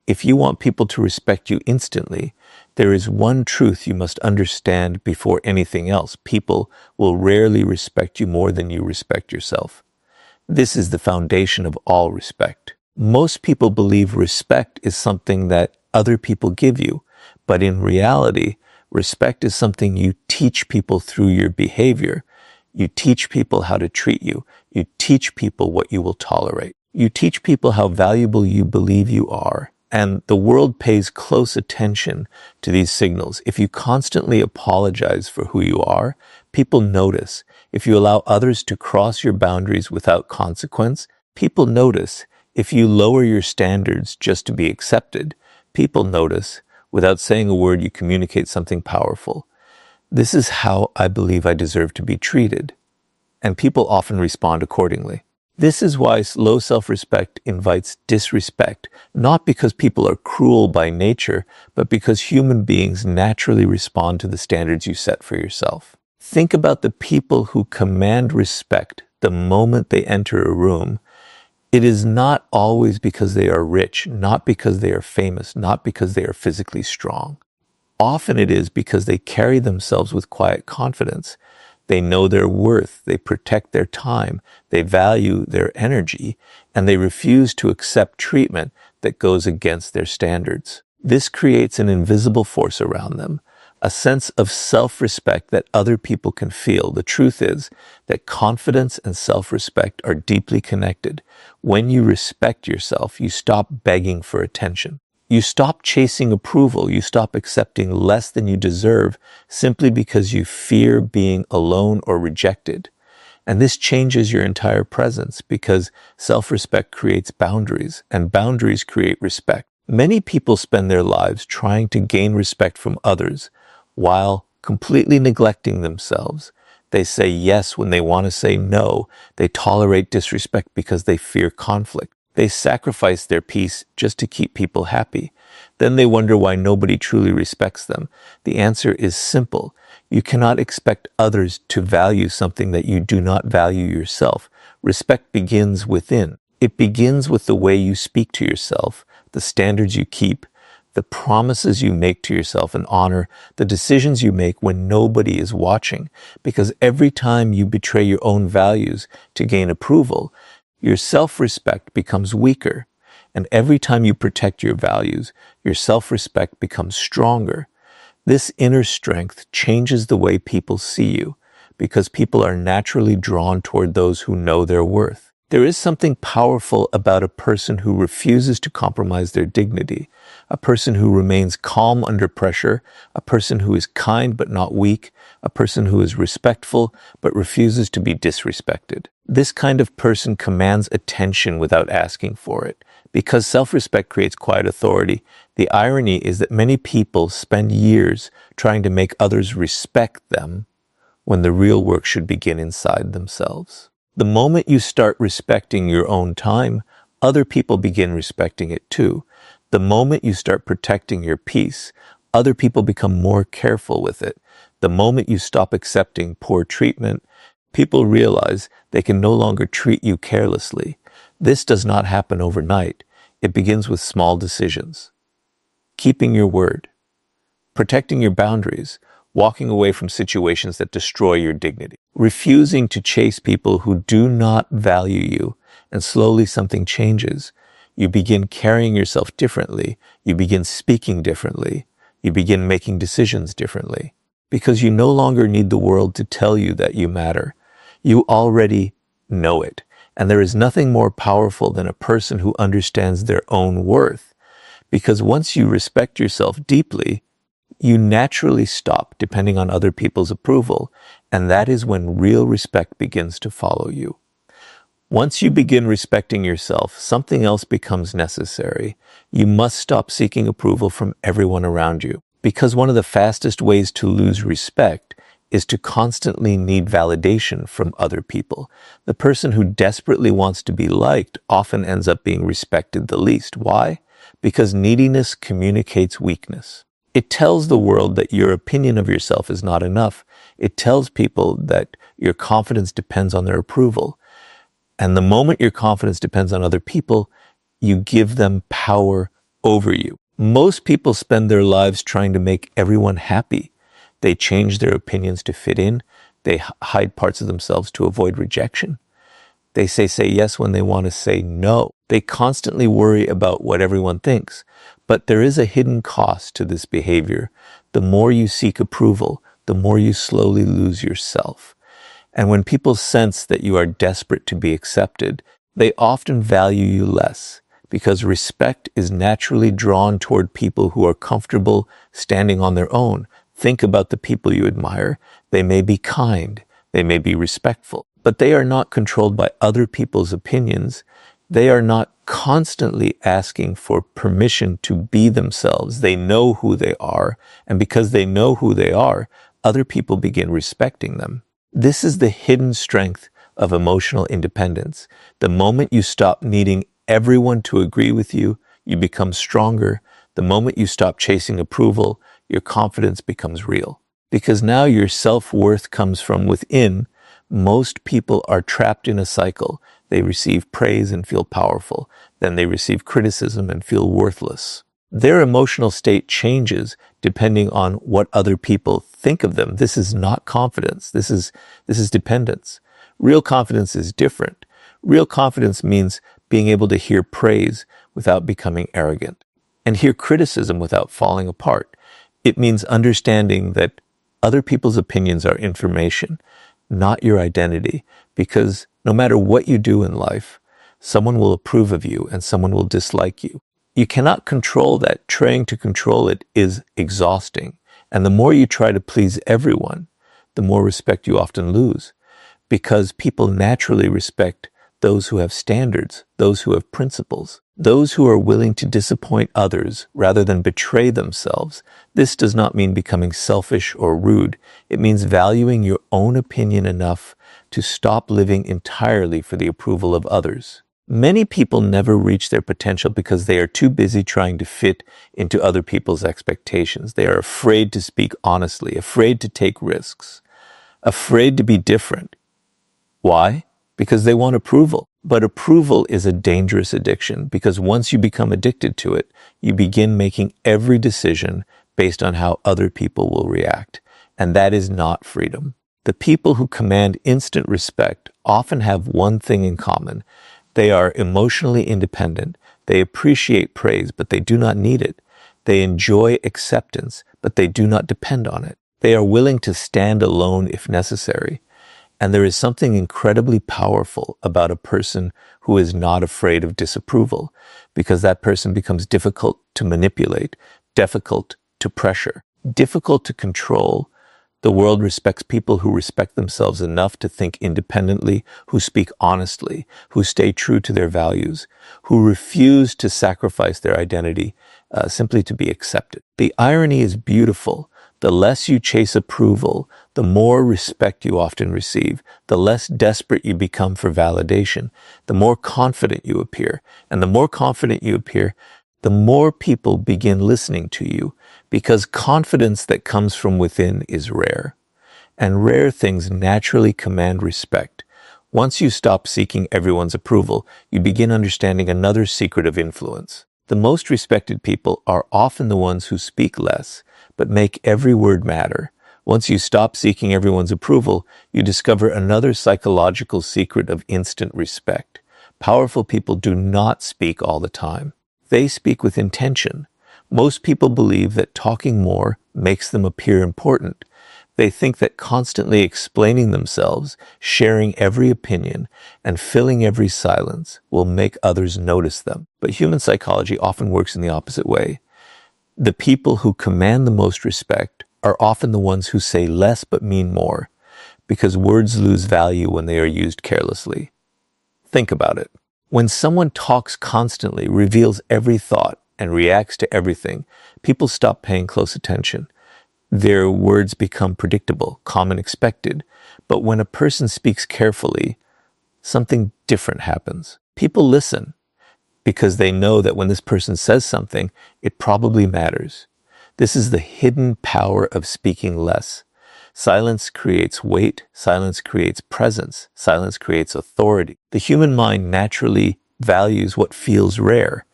If you want people to respect you instantly, there is one truth you must understand before anything else. People will rarely respect you more than you respect yourself. This is the foundation of all respect. Most people believe respect is something that other people give you, but in reality, respect is something you teach people through your behavior. You teach people how to treat you. You teach people what you will tolerate. You teach people how valuable you believe you are. And the world pays close attention to these signals. If you constantly apologize for who you are, people notice. If you allow others to cross your boundaries without consequence, people notice. If you lower your standards just to be accepted, people notice. Without saying a word, you communicate something powerful. This is how I believe I deserve to be treated. And people often respond accordingly. This is why low self-respect invites disrespect, not because people are cruel by nature, but because human beings naturally respond to the standards you set for yourself. Think about the people who command respect the moment they enter a room. It is not always because they are rich, not because they are famous, not because they are physically strong. Often it is because they carry themselves with quiet confidence. They know their worth, they protect their time, they value their energy, and they refuse to accept treatment that goes against their standards. This creates an invisible force around them, a sense of self-respect that other people can feel. The truth is that confidence and self-respect are deeply connected. When you respect yourself, you stop begging for attention. You stop chasing approval. You stop accepting less than you deserve simply because you fear being alone or rejected. And this changes your entire presence because self-respect creates boundaries, and boundaries create respect. Many people spend their lives trying to gain respect from others while completely neglecting themselves. They say yes when they want to say no. They tolerate disrespect because they fear conflict. They sacrifice their peace just to keep people happy. Then they wonder why nobody truly respects them. The answer is simple. You cannot expect others to value something that you do not value yourself. Respect begins within. It begins with the way you speak to yourself, the standards you keep, the promises you make to yourself and honor, the decisions you make when nobody is watching. Because every time you betray your own values to gain approval, your self-respect becomes weaker. And every time you protect your values, your self-respect becomes stronger. This inner strength changes the way people see you, because people are naturally drawn toward those who know their worth. There is something powerful about a person who refuses to compromise their dignity, a person who remains calm under pressure, a person who is kind but not weak, a person who is respectful but refuses to be disrespected. This kind of person commands attention without asking for it. Because self-respect creates quiet authority, the irony is that many people spend years trying to make others respect them when the real work should begin inside themselves. The moment you start respecting your own time, other people begin respecting it too. The moment you start protecting your peace, other people become more careful with it. The moment you stop accepting poor treatment, people realize they can no longer treat you carelessly. This does not happen overnight. It begins with small decisions. Keeping your word, protecting your boundaries, walking away from situations that destroy your dignity, refusing to chase people who do not value you, and slowly something changes. You begin carrying yourself differently. You begin speaking differently. You begin making decisions differently. Because you no longer need the world to tell you that you matter. You already know it. And there is nothing more powerful than a person who understands their own worth. Because once you respect yourself deeply, you naturally stop depending on other people's approval, and that is when real respect begins to follow you. Once you begin respecting yourself, something else becomes necessary. You must stop seeking approval from everyone around you. Because one of the fastest ways to lose respect is to constantly need validation from other people. The person who desperately wants to be liked often ends up being respected the least. Why? Because neediness communicates weakness. It tells the world that your opinion of yourself is not enough. It tells people that your confidence depends on their approval. And the moment your confidence depends on other people, you give them power over you. Most people spend their lives trying to make everyone happy. They change their opinions to fit in. They hide parts of themselves to avoid rejection. They say yes when they want to say no. They constantly worry about what everyone thinks. But there is a hidden cost to this behavior. The more you seek approval, the more you slowly lose yourself. And when people sense that you are desperate to be accepted, they often value you less, because respect is naturally drawn toward people who are comfortable standing on their own. Think about the people you admire. They may be kind, they may be respectful, but they are not controlled by other people's opinions. They are not constantly asking for permission to be themselves. They know who they are, and because they know who they are, other people begin respecting them. This is the hidden strength of emotional independence. The moment you stop needing everyone to agree with you, you become stronger. The moment you stop chasing approval, your confidence becomes real. Because now your self-worth comes from within, most people are trapped in a cycle. They receive praise and feel powerful. Then they receive criticism and feel worthless. Their emotional state changes depending on what other people think of them. This is not confidence. This is dependence. Real confidence is different. Real confidence means being able to hear praise without becoming arrogant and hear criticism without falling apart. It means understanding that other people's opinions are information, not your identity, because no matter what you do in life, someone will approve of you and someone will dislike you. You cannot control that. Trying to control it is exhausting. And the more you try to please everyone, the more respect you often lose, because people naturally respect those who have standards, those who have principles, those who are willing to disappoint others rather than betray themselves. This does not mean becoming selfish or rude. It means valuing your own opinion enough to stop living entirely for the approval of others. Many people never reach their potential because they are too busy trying to fit into other people's expectations. They are afraid to speak honestly, afraid to take risks, afraid to be different. Why? Because they want approval. But approval is a dangerous addiction, because once you become addicted to it, you begin making every decision based on how other people will react. And that is not freedom. The people who command instant respect often have one thing in common. They are emotionally independent. They appreciate praise, but they do not need it. They enjoy acceptance, but they do not depend on it. They are willing to stand alone if necessary. And there is something incredibly powerful about a person who is not afraid of disapproval, because that person becomes difficult to manipulate, difficult to pressure, difficult to control. The world respects people who respect themselves enough to think independently, who speak honestly, who stay true to their values, who refuse to sacrifice their identity simply to be accepted. The irony is beautiful. The less you chase approval, the more respect you often receive, the less desperate you become for validation, the more confident you appear. And the more confident you appear, the more people begin listening to you, because confidence that comes from within is rare. And rare things naturally command respect. Once you stop seeking everyone's approval, you begin understanding another secret of influence. The most respected people are often the ones who speak less, but make every word matter. Once you stop seeking everyone's approval, you discover another psychological secret of instant respect. Powerful people do not speak all the time. They speak with intention. Most people believe that talking more makes them appear important. They think that constantly explaining themselves, sharing every opinion, and filling every silence will make others notice them. But human psychology often works in the opposite way. The people who command the most respect are often the ones who say less but mean more, because words lose value when they are used carelessly. Think about it. When someone talks constantly, reveals every thought, and reacts to everything, people stop paying close attention. Their words become predictable, common, expected. But when a person speaks carefully, something different happens. People listen because they know that when this person says something, it probably matters. This is the hidden power of speaking less. Silence creates weight. Silence creates presence. Silence creates authority. The human mind naturally values what feels rare,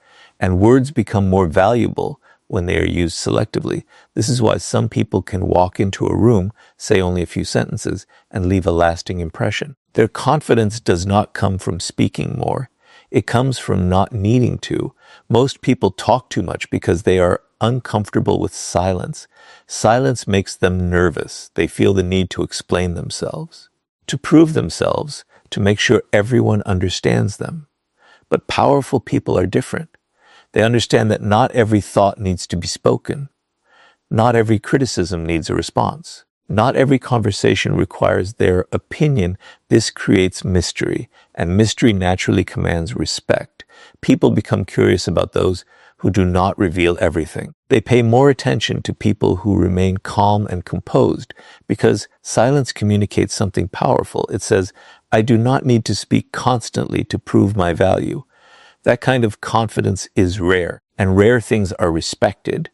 And words become more valuable when they are used selectively. This is why some people can walk into a room, say only a few sentences, and leave a lasting impression. Their confidence does not come from speaking more. It comes from not needing to. Most people talk too much because they are uncomfortable with silence. Silence makes them nervous. They feel the need to explain themselves, to prove themselves, to make sure everyone understands them. But powerful people are different. They understand that not every thought needs to be spoken. Not every criticism needs a response. Not every conversation requires their opinion. This creates mystery, and mystery naturally commands respect. People become curious about those who do not reveal everything. They pay more attention to people who remain calm and composed because silence communicates something powerful. It says, I do not need to speak constantly to prove my value. That kind of confidence is rare, and rare things are respected.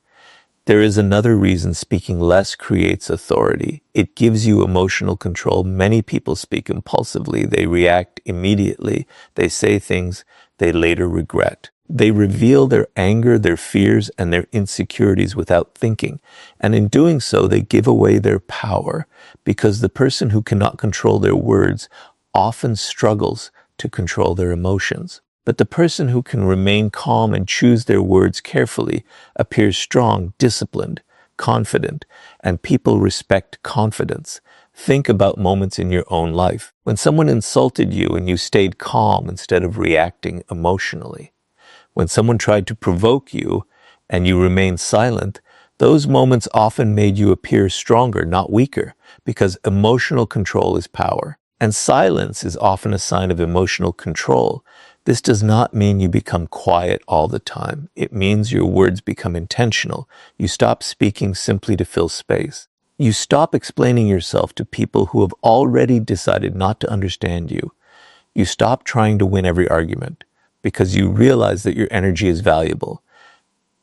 There is another reason speaking less creates authority. It gives you emotional control. Many people speak impulsively. They react immediately. They say things they later regret. They reveal their anger, their fears, and their insecurities without thinking. And in doing so, they give away their power because the person who cannot control their words often struggles to control their emotions. But the person who can remain calm and choose their words carefully appears strong, disciplined, confident, and people respect confidence. Think about moments in your own life when someone insulted you and you stayed calm instead of reacting emotionally. When someone tried to provoke you and you remained silent, those moments often made you appear stronger, not weaker, because emotional control is power. And silence is often a sign of emotional control. This does not mean you become quiet all the time. It means your words become intentional. You stop speaking simply to fill space. You stop explaining yourself to people who have already decided not to understand you. You stop trying to win every argument because you realize that your energy is valuable.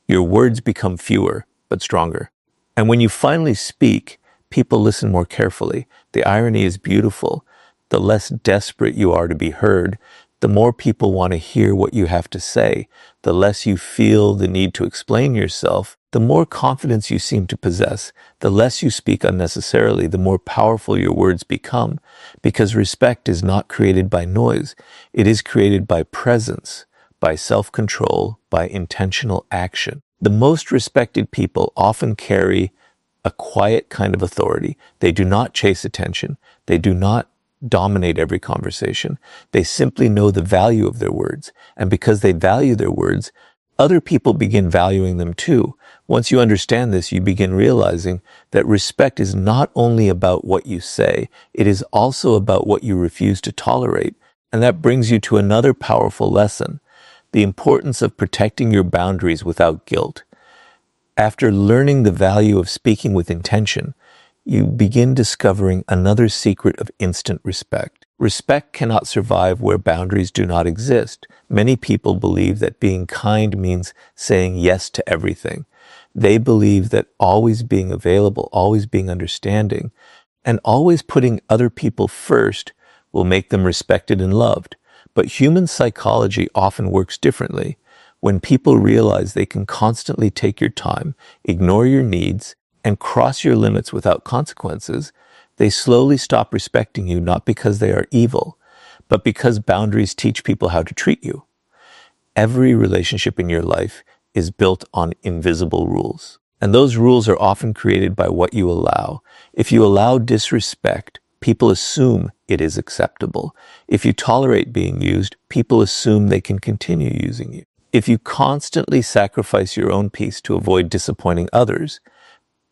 Your words become fewer, but stronger. And when you finally speak, people listen more carefully. The irony is beautiful. The less desperate you are to be heard, the more people want to hear what you have to say. The less you feel the need to explain yourself, the more confidence you seem to possess. The less you speak unnecessarily, the more powerful your words become. Because respect is not created by noise. It is created by presence, by self-control, by intentional action. The most respected people often carry a quiet kind of authority. They do not chase attention. They do not dominate every conversation. They simply know the value of their words. And because they value their words, other people begin valuing them too. Once you understand this, you begin realizing that respect is not only about what you say, it is also about what you refuse to tolerate. And that brings you to another powerful lesson, the importance of protecting your boundaries without guilt. After learning the value of speaking with intention, you begin discovering another secret of instant respect. Respect cannot survive where boundaries do not exist. Many people believe that being kind means saying yes to everything. They believe that always being available, always being understanding, and always putting other people first will make them respected and loved. But human psychology often works differently. When people realize they can constantly take your time, ignore your needs, and cross your limits without consequences, they slowly stop respecting you, not because they are evil, but because boundaries teach people how to treat you. Every relationship in your life is built on invisible rules. And those rules are often created by what you allow. If you allow disrespect, people assume it is acceptable. If you tolerate being used, people assume they can continue using you. If you constantly sacrifice your own peace to avoid disappointing others,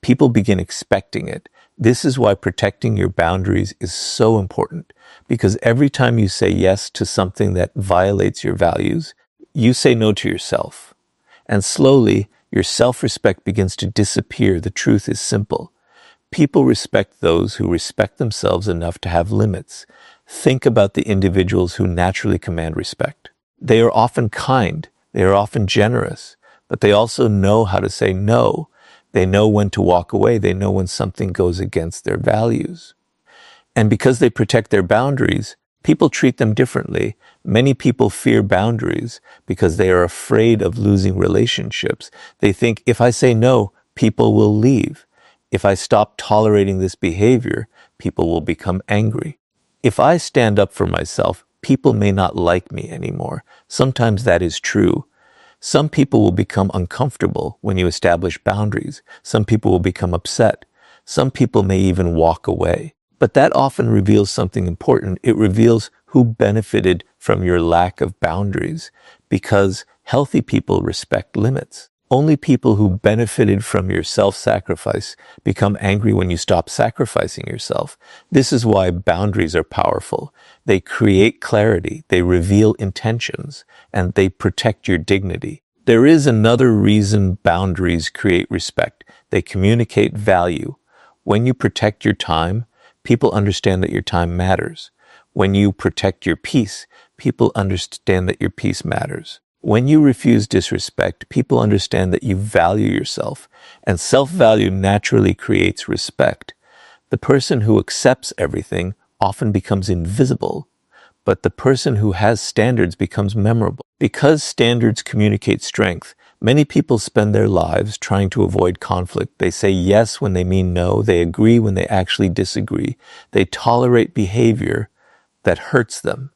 people begin expecting it. This is why protecting your boundaries is so important, because every time you say yes to something that violates your values, you say no to yourself. And slowly, your self-respect begins to disappear. The truth is simple. People respect those who respect themselves enough to have limits. Think about the individuals who naturally command respect. They are often kind, they are often generous, but they also know how to say no. They know when to walk away. They know when something goes against their values. And because they protect their boundaries, People treat them differently. Many people fear boundaries because they are afraid of losing relationships. They think, if I say no, people will leave. If I stop tolerating this behavior, people will become angry. If I stand up for myself, people may not like me anymore. Sometimes that is true. Some people will become uncomfortable when you establish boundaries. Some people will become upset. Some people may even walk away. But that often reveals something important. It reveals who benefited from your lack of boundaries, because healthy people respect limits. Only people who benefited from your self-sacrifice become angry when you stop sacrificing yourself. This is why boundaries are powerful. They create clarity, they reveal intentions, and they protect your dignity. There is another reason boundaries create respect. They communicate value. When you protect your time, people understand that your time matters. When you protect your peace, people understand that your peace matters. When you refuse disrespect, people understand that you value yourself, and self-value naturally creates respect. The person who accepts everything often becomes invisible, but the person who has standards becomes memorable. Because standards communicate strength, many people spend their lives trying to avoid conflict. They say yes when they mean no. They agree when they actually disagree. They tolerate behavior that hurts them.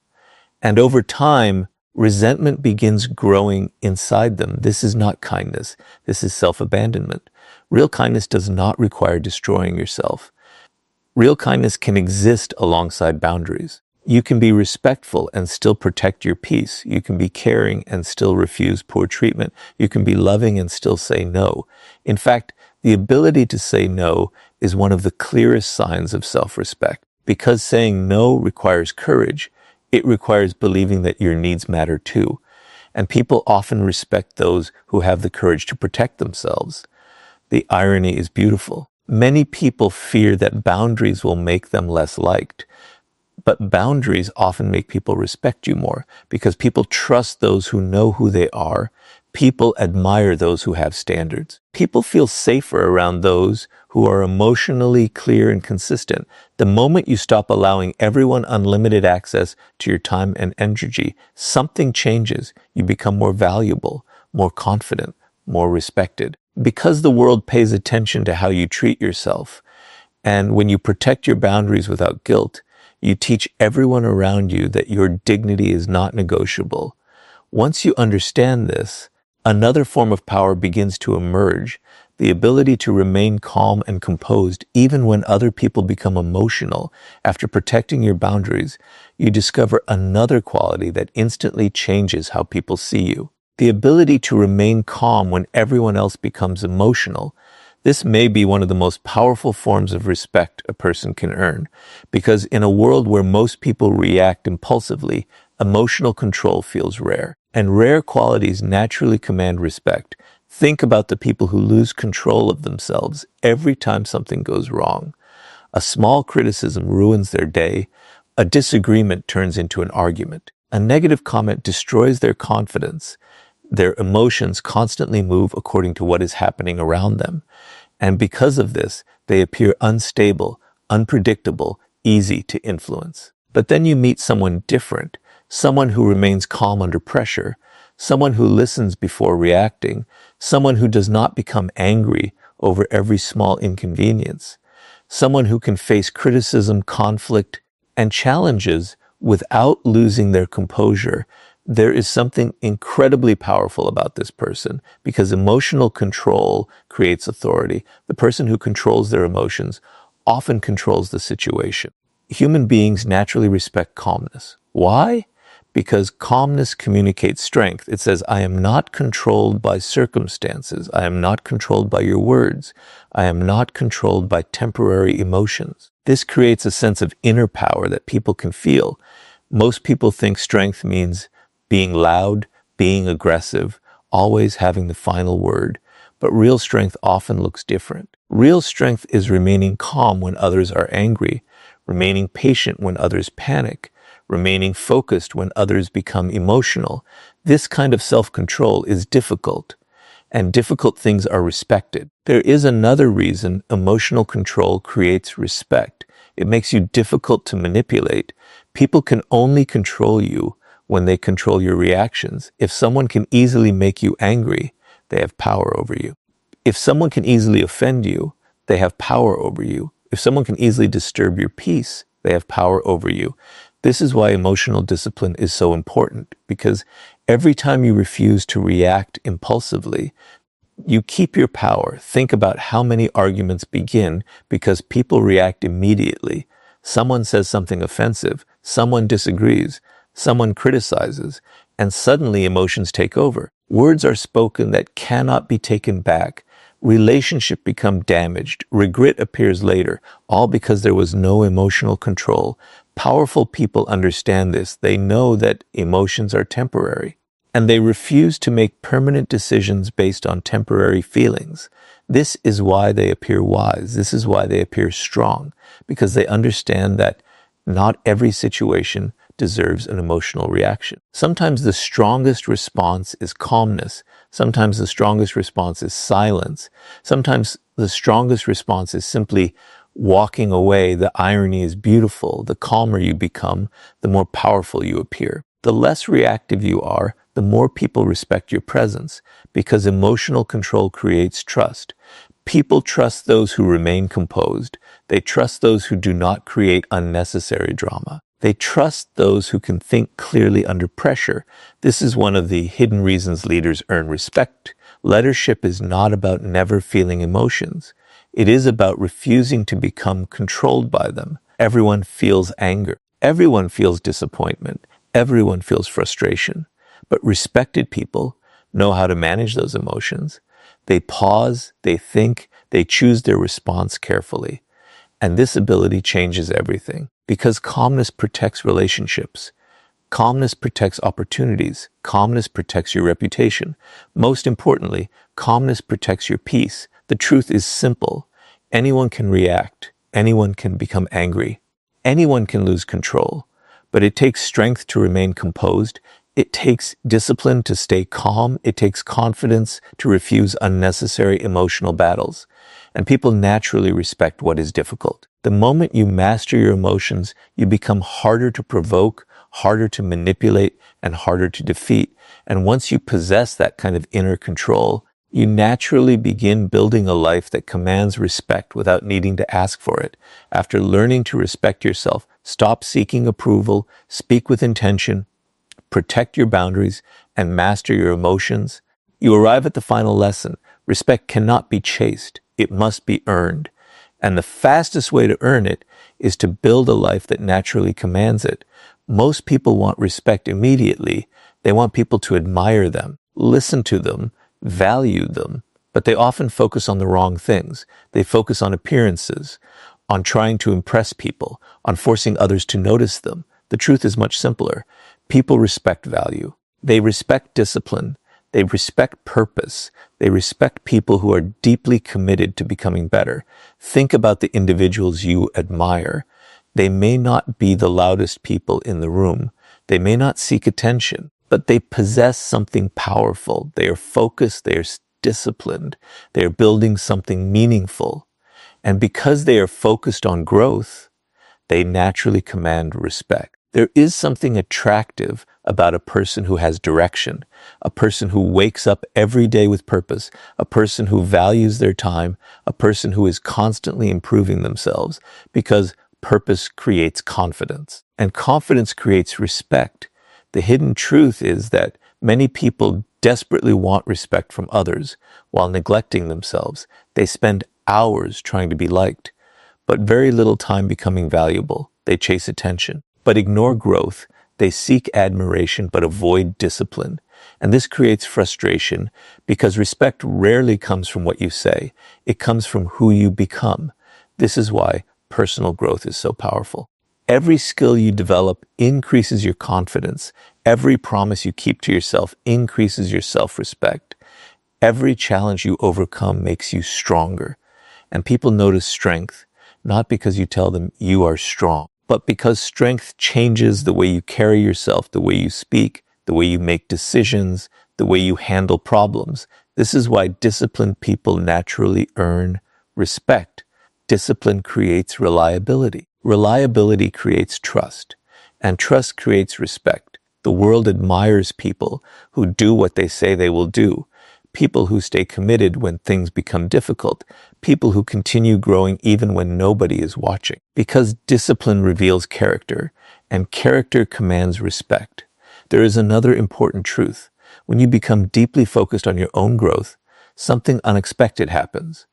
And over time, resentment begins growing inside them. This is not kindness. This is self-abandonment. Real kindness does not require destroying yourself. Real kindness can exist alongside boundaries. You can be respectful and still protect your peace. You can be caring and still refuse poor treatment. You can be loving and still say no. In fact, the ability to say no is one of the clearest signs of self-respect. Because saying no requires courage, it requires believing that your needs matter too. And people often respect those who have the courage to protect themselves. The irony is beautiful. Many people fear that boundaries will make them less liked. But boundaries often make people respect you more, because people trust those who know who they are. People admire those who have standards. People feel safer around those who are emotionally clear and consistent. The moment you stop allowing everyone unlimited access to your time and energy, something changes. You become more valuable, more confident, more respected. Because the world pays attention to how you treat yourself, and when you protect your boundaries without guilt, you teach everyone around you that your dignity is not negotiable. Once you understand this, another form of power begins to emerge, the ability to remain calm and composed even when other people become emotional. After protecting your boundaries, you discover another quality that instantly changes how people see you. The ability to remain calm when everyone else becomes emotional. This may be one of the most powerful forms of respect a person can earn, because in a world where most people react impulsively, emotional control feels rare, and rare qualities naturally command respect. Think about the people who lose control of themselves every time something goes wrong. A small criticism ruins their day. A disagreement turns into an argument. A negative comment destroys their confidence. Their emotions constantly move according to what is happening around them. And because of this, they appear unstable, unpredictable, easy to influence. But then you meet someone different, someone who remains calm under pressure, someone who listens before reacting, someone who does not become angry over every small inconvenience, someone who can face criticism, conflict, and challenges without losing their composure. There is something incredibly powerful about this person, because emotional control creates authority. The person who controls their emotions often controls the situation. Human beings naturally respect calmness. Why? Because calmness communicates strength. It says, I am not controlled by circumstances. I am not controlled by your words. I am not controlled by temporary emotions. This creates a sense of inner power that people can feel. Most people think strength means being loud, being aggressive, always having the final word. But real strength often looks different. Real strength is remaining calm when others are angry, remaining patient when others panic, remaining focused when others become emotional. This kind of self-control is difficult. and difficult things are respected. There is another reason emotional control creates respect. It makes you difficult to manipulate. People can only control you when they control your reactions. If someone can easily make you angry, they have power over you. If someone can easily offend you, they have power over you. If someone can easily disturb your peace, they have power over you. This is why emotional discipline is so important, because every time you refuse to react impulsively, you keep your power. Think about how many arguments begin because people react immediately. Someone says something offensive, someone disagrees, someone criticizes, and suddenly emotions take over. Words are spoken that cannot be taken back. Relationships become damaged. Regret appears later, all because there was no emotional control. Powerful people understand this. They know that emotions are temporary, and they refuse to make permanent decisions based on temporary feelings. This is why they appear wise. This is why they appear strong, because they understand that not every situation deserves an emotional reaction. Sometimes the strongest response is calmness. Sometimes the strongest response is silence. Sometimes the strongest response is simply walking away. The irony is beautiful. The calmer you become, the more powerful you appear. The less reactive you are, the more people respect your presence, because emotional control creates trust. People trust those who remain composed. They trust those who do not create unnecessary drama. They trust those who can think clearly under pressure. This is one of the hidden reasons leaders earn respect. Leadership is not about never feeling emotions. It is about refusing to become controlled by them. Everyone feels anger. Everyone feels disappointment. Everyone feels frustration. But respected people know how to manage those emotions. They pause, they think, they choose their response carefully. And this ability changes everything, because calmness protects relationships. Calmness protects opportunities. Calmness protects your reputation. Most importantly, calmness protects your peace. The truth is simple. Anyone can react. Anyone can become angry. Anyone can lose control. But it takes strength to remain composed. It takes discipline to stay calm. It takes confidence to refuse unnecessary emotional battles. And people naturally respect what is difficult. The moment you master your emotions, you become harder to provoke, harder to manipulate, and harder to defeat. And once you possess that kind of inner control, you naturally begin building a life that commands respect without needing to ask for it. After learning to respect yourself, stop seeking approval, speak with intention, protect your boundaries, and master your emotions, you arrive at the final lesson. Respect cannot be chased. It must be earned. And the fastest way to earn it is to build a life that naturally commands it. Most people want respect immediately. They want people to admire them, listen to them, value them, but they often focus on the wrong things. They focus on appearances, on trying to impress people, on forcing others to notice them. The truth is much simpler. People respect value. They respect discipline. They respect purpose. They respect people who are deeply committed to becoming better. Think about the individuals you admire. They may not be the loudest people in the room. They may not seek attention, but they possess something powerful. They are focused. They are disciplined. They are building something meaningful. And because they are focused on growth, they naturally command respect. There is something attractive about a person who has direction, a person who wakes up every day with purpose, a person who values their time, a person who is constantly improving themselves, because purpose creates confidence, and confidence creates respect. The hidden truth is that many people desperately want respect from others while neglecting themselves. They spend hours trying to be liked, but very little time becoming valuable. They chase attention, but ignore growth. They seek admiration, but avoid discipline. And this creates frustration, because respect rarely comes from what you say. It comes from who you become. This is why personal growth is so powerful. Every skill you develop increases your confidence. Every promise you keep to yourself increases your self-respect. Every challenge you overcome makes you stronger. And people notice strength, not because you tell them you are strong, but because strength changes the way you carry yourself, the way you speak, the way you make decisions, the way you handle problems. This is why disciplined people naturally earn respect. Discipline creates reliability. Reliability creates trust, and trust creates respect. The world admires people who do what they say they will do, people who stay committed when things become difficult, people who continue growing even when nobody is watching. Because discipline reveals character, and character commands respect. There is another important truth. When you become deeply focused on your own growth, something unexpected happens.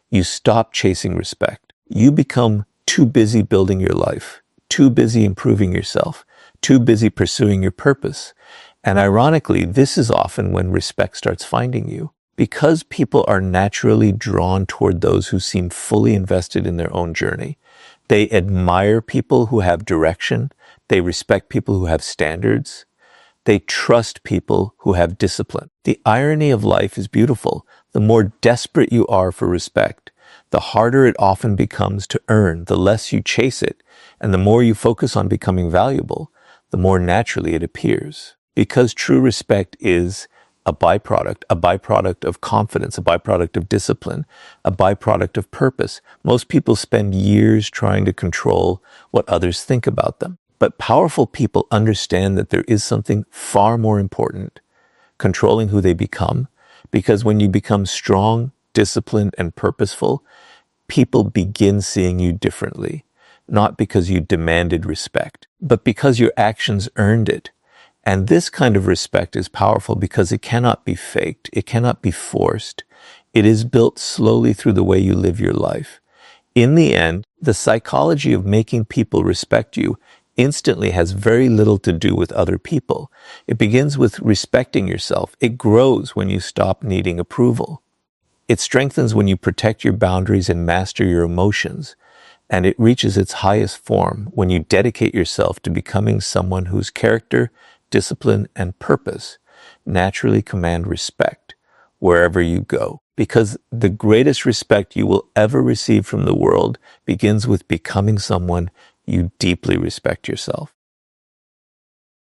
You stop chasing respect. You become too busy building your life, too busy improving yourself, too busy pursuing your purpose. And ironically, this is often when respect starts finding you. Because people are naturally drawn toward those who seem fully invested in their own journey. They admire people who have direction. They respect people who have standards. They trust people who have discipline. The irony of life is beautiful. The more desperate you are for respect, the harder it often becomes to earn, the less you chase it, and the more you focus on becoming valuable, the more naturally it appears. Because true respect is a byproduct of confidence, a byproduct of discipline, a byproduct of purpose. Most people spend years trying to control what others think about them. But powerful people understand that there is something far more important, controlling who they become, because when you become strong, disciplined, and purposeful, people begin seeing you differently, not because you demanded respect, but because your actions earned it. And this kind of respect is powerful because it cannot be faked, it cannot be forced. It is built slowly through the way you live your life. In the end, the psychology of making people respect you instantly has very little to do with other people. It begins with respecting yourself. It grows when you stop needing approval. It strengthens when you protect your boundaries and master your emotions. And it reaches its highest form when you dedicate yourself to becoming someone whose character, discipline, and purpose naturally command respect wherever you go. Because the greatest respect you will ever receive from the world begins with becoming someone you deeply respect yourself.